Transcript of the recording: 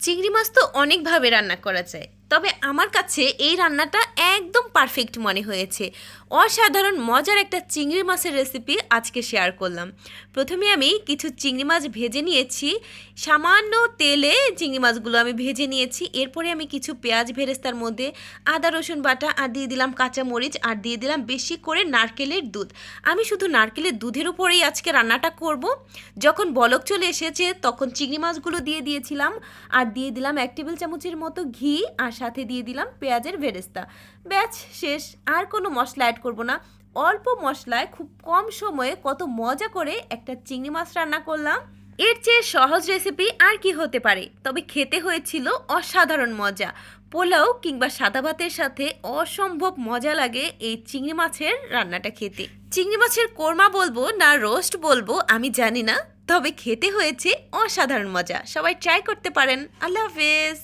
চিংড়ি মাছ তো অনেকভাবে রান্না করা যায়, তবে আমার কাছে এই রান্নাটা একদম পারফেক্ট মনে হয়েছে। অসাধারণ মজার একটা চিংড়ি মাছের রেসিপি আজকে শেয়ার করলাম। প্রথমে আমি কিছু চিংড়ি মাছ ভেজে নিয়েছি, সামান্য তেলে চিংড়ি মাছগুলো আমি ভেজে নিয়েছি। এরপরে আমি কিছু পেঁয়াজ ভেরেস্তার মধ্যে আদা রসুন বাটা আর দিয়ে দিলাম কাঁচামরিচ আর দিয়ে দিলাম বেশি করে নারকেলের দুধ। আমি শুধু নারকেলের দুধের উপরেই আজকে রান্নাটা করব। যখন বলক চলে এসেছে তখন চিংড়ি মাছগুলো দিয়ে দিয়েছিলাম আর দিয়ে দিলাম 1 টেবিল চামচের মতো ঘি আর সাথে দিয়ে দিলাম পেঁয়াজের ভেরেস্তা। ব্যাচ শেষ। আর কোনো মশলা অ্যাড করব না। অল্প মশলায় খুব কম সময়ে কত মজা করে একটা চিংড়ি মাছ রান্না করলাম। এর চেয়ে সহজ রেসিপি আর কি হতে পারে, তবে খেতে হয়েছিল অসাধারণ মজা। পোলাও কিংবা সাদা ভাতের সাথে অসম্ভব মজা লাগে এই চিংড়ি মাছের রান্নাটা খেতে। চিংড়ি মাছের কোরমা বলবো না রোস্ট বলবো আমি জানি না, তবে খেতে হয়েছে অসাধারণ মজা। সবাই ট্রাই করতে পারেন। আল্লাহ হাফেজ।